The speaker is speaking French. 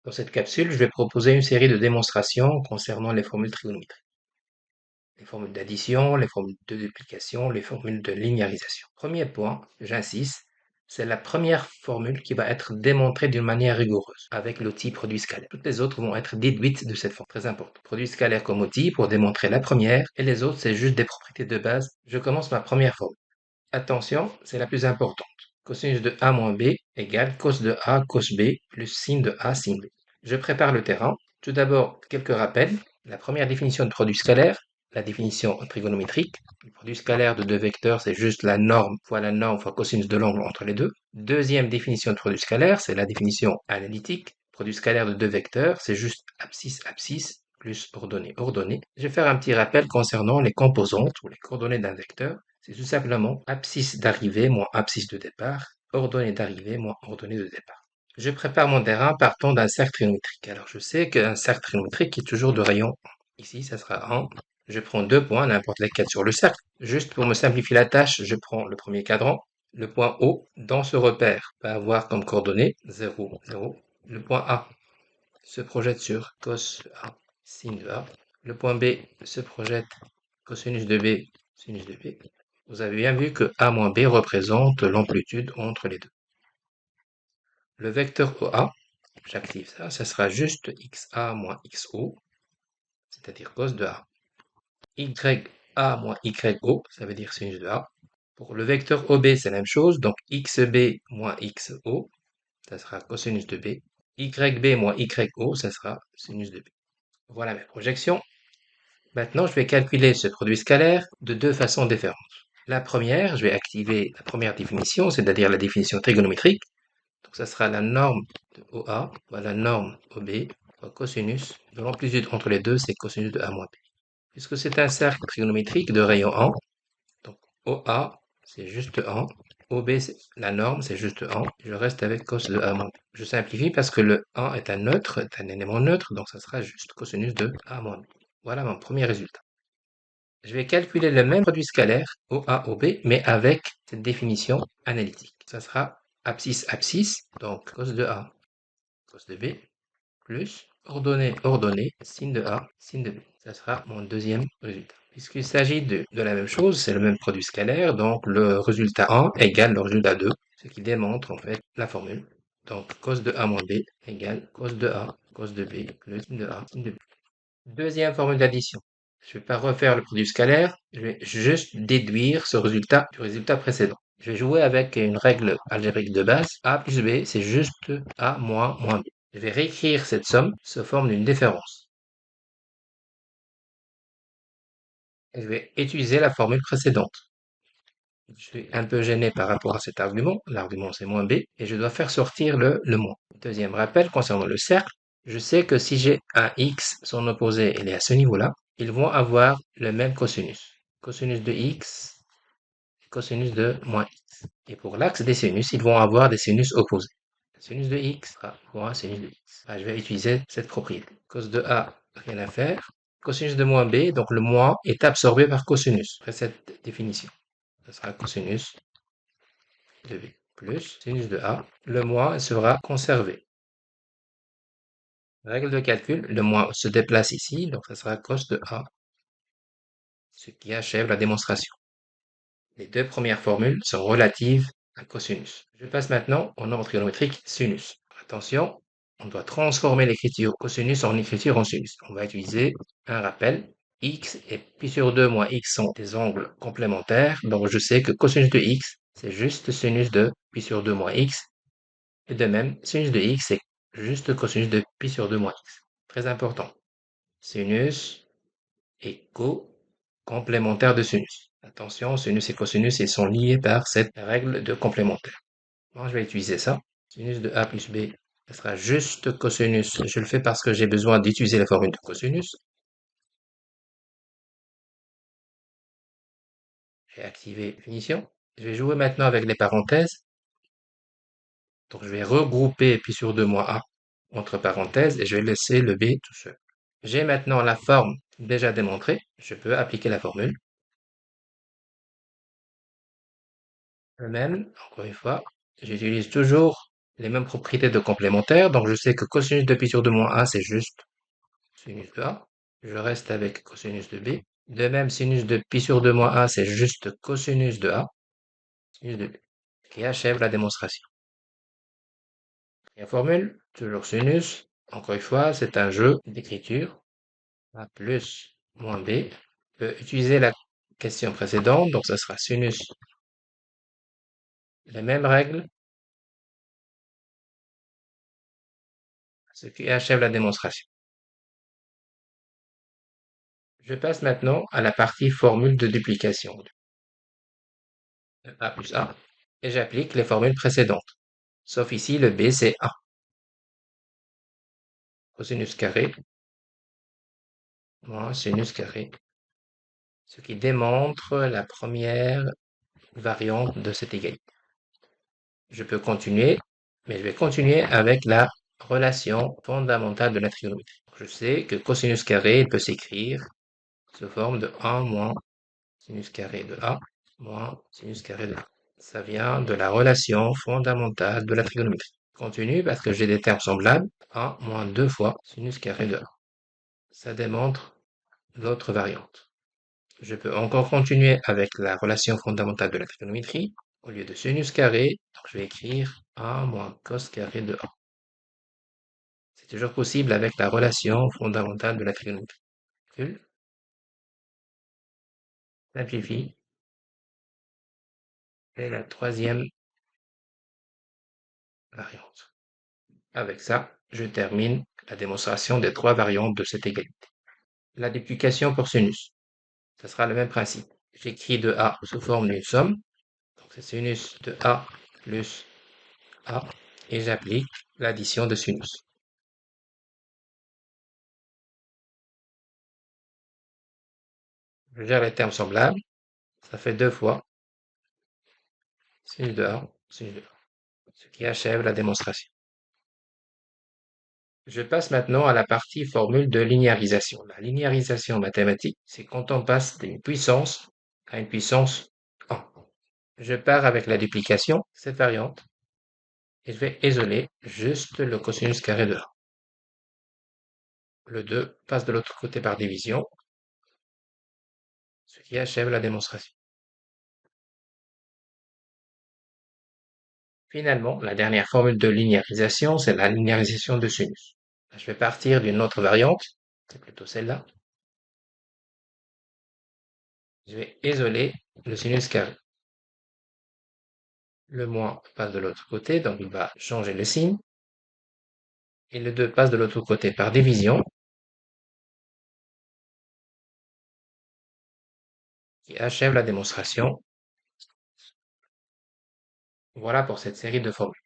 Dans cette capsule, je vais proposer une série de démonstrations concernant les formules trigonométriques. Les formules d'addition, les formules de duplication, les formules de linéarisation. Premier point, j'insiste, c'est la première formule qui va être démontrée d'une manière rigoureuse avec l'outil produit scalaire. Toutes les autres vont être déduites de cette forme, très important. Produit scalaire comme outil pour démontrer la première et les autres, c'est juste des propriétés de base. Je commence ma première formule. Attention, c'est la plus importante. Cosinus de A moins B égale cos de A cos B plus sin de A sin B. Je prépare le terrain. Tout d'abord, quelques rappels. La première définition de produit scalaire, la définition trigonométrique. Le produit scalaire de deux vecteurs, c'est juste la norme fois cosinus de l'angle entre les deux. Deuxième définition de produit scalaire, c'est la définition analytique. Produit scalaire de deux vecteurs, c'est juste abscisse plus ordonnée. Je vais faire un petit rappel concernant les composantes ou les coordonnées d'un vecteur. C'est tout simplement abscisse d'arrivée moins abscisse de départ, ordonnée d'arrivée moins ordonnée de départ. Je prépare mon terrain partant d'un cercle trigonométrique. Alors je sais qu'un cercle trigonométrique est toujours de rayon 1. Ici, ça sera 1. Je prends 2 points, n'importe lesquels sur le cercle. Juste pour me simplifier la tâche, je prends le premier cadran. Le point O, dans ce repère, va avoir comme coordonnée 0, 0. Le point A se projette sur cos A, sin de A. Le point B se projette cosinus de B, sinus de B. Vous avez bien vu que A moins B représente l'amplitude entre les deux. Le vecteur OA, j'active ça, ça sera juste XA moins XO, c'est-à-dire cos de A. YA moins YO, ça veut dire sinus de A. Pour le vecteur OB, c'est la même chose, donc XB moins XO, ça sera cosinus de B. YB moins YO, ça sera sinus de B. Voilà mes projections. Maintenant, je vais calculer ce produit scalaire de deux façons différentes. La première, je vais activer la première définition, c'est-à-dire la définition trigonométrique. Donc, ça sera la norme de OA, la norme OB, fois cosinus de l'amplitude entre les deux, c'est cosinus de A moins B. Puisque c'est un cercle trigonométrique de rayon 1, donc OA, c'est juste 1. OB, la norme, c'est juste 1. Je reste avec cos de A moins B. Je simplifie parce que le 1 est un neutre, est un élément neutre, donc ça sera juste cosinus de A moins B. Voilà mon premier résultat. Je vais calculer le même produit scalaire, OA, OB, mais avec cette définition analytique. Ça sera abscisse, donc cos de A, cos de B, plus ordonnée, sin de A, sin de B. Ça sera mon deuxième résultat. Puisqu'il s'agit de la même chose, c'est le même produit scalaire, donc le résultat 1 égale le résultat 2, ce qui démontre en fait la formule. Donc cos de A moins B égale cos de A, cos de B, plus sin de A, sin de B. Deuxième formule d'addition. Je ne vais pas refaire le produit scalaire, je vais juste déduire ce résultat du résultat précédent. Je vais jouer avec une règle algébrique de base. A plus B, c'est juste A moins B. Je vais réécrire cette somme sous forme d'une différence. Et je vais utiliser la formule précédente. Je suis un peu gêné par rapport à cet argument. L'argument, c'est moins B. Et je dois faire sortir le moins. Deuxième rappel concernant le cercle. Je sais que si j'ai un x, son opposé, il est à ce niveau-là, ils vont avoir le même cosinus. Cosinus de x, cosinus de moins x. Et pour l'axe des sinus, ils vont avoir des sinus opposés. Sinus de x sera moins sinus de x. Je vais utiliser cette propriété. Cos de a, rien à faire. Cosinus de moins b, donc le moins est absorbé par cosinus, après cette définition. Ce sera cosinus de b plus sinus de a. Le moins sera conservé. Règle de calcul, le moins se déplace ici, donc ça sera cos de a, ce qui achève la démonstration. Les deux premières formules sont relatives à cosinus. Je passe maintenant au nombre trigonométrique sinus. Attention, on doit transformer l'écriture cosinus en écriture en sinus. On va utiliser un rappel. X et pi sur 2 moins x sont des angles complémentaires, donc je sais que cosinus de x, c'est juste sinus de pi sur 2 moins x. Et de même, sinus de x, c'est juste cosinus de pi sur 2 moins x. Très important. Sinus et complémentaire de sinus. Attention, sinus et cosinus, ils sont liés par cette règle de complémentaire. Bon, je vais utiliser ça. Sinus de A plus B, ça sera juste cosinus. Je le fais parce que j'ai besoin d'utiliser la formule de cosinus. J'ai activé finition. Je vais jouer maintenant avec les parenthèses. Donc, je vais regrouper pi sur 2 moins A entre parenthèses et je vais laisser le B tout seul. J'ai maintenant la forme déjà démontrée. Je peux appliquer la formule. Le même, encore une fois, j'utilise toujours les mêmes propriétés de complémentaire. Donc, je sais que cosinus de pi sur 2 moins a, c'est juste sinus de a. Je reste avec cosinus de b. De même, sinus de pi sur 2 moins a, c'est juste cosinus de a, sinus de b, qui achève la démonstration. La formule, toujours sinus. Encore une fois, c'est un jeu d'écriture. A plus moins b. Je peux utiliser la question précédente, donc ce sera sinus. Les mêmes règles, ce qui achève la démonstration. Je passe maintenant à la partie formule de duplication. A plus A, et j'applique les formules précédentes. Sauf ici, le B, c'est A. Cosinus carré moins sinus carré, ce qui démontre la première variante de cette égalité. Je peux continuer, mais je vais continuer avec la relation fondamentale de la trigonométrie. Je sais que cosinus carré, il peut s'écrire sous forme de 1 moins sinus carré de A moins sinus carré de A. Ça vient de la relation fondamentale de la trigonométrie. Je continue parce que j'ai des termes semblables. 1 moins 2 fois sinus carré de A. Ça démontre l'autre variante. Je peux encore continuer avec la relation fondamentale de la trigonométrie. Au lieu de sinus carré, donc je vais écrire 1 moins cos carré de A. C'est toujours possible avec la relation fondamentale de la trigonométrie. Simplifie. Et la troisième variante. Avec ça, je termine la démonstration des trois variantes de cette égalité. La duplication pour sinus. Ce sera le même principe. J'écris de A sous forme d'une somme. Donc c'est sinus de A plus A. Et j'applique l'addition de sinus. Je gère les termes semblables. Ça fait 2 fois sinus de A, sinus de A. Ce qui achève la démonstration. Je passe maintenant à la partie formule de linéarisation. La linéarisation mathématique, c'est quand on passe d'une puissance à une puissance 1. Je pars avec la duplication, cette variante, et je vais isoler juste le cosinus carré de A. Le 2 passe de l'autre côté par division, ce qui achève la démonstration. Finalement, la dernière formule de linéarisation, c'est la linéarisation de sinus. Je vais partir d'une autre variante, c'est plutôt celle-là. Je vais isoler le sinus carré. Le moins passe de l'autre côté, donc il va changer le signe. Et le 2 passe de l'autre côté par division, qui achève la démonstration. Voilà pour cette série de formules.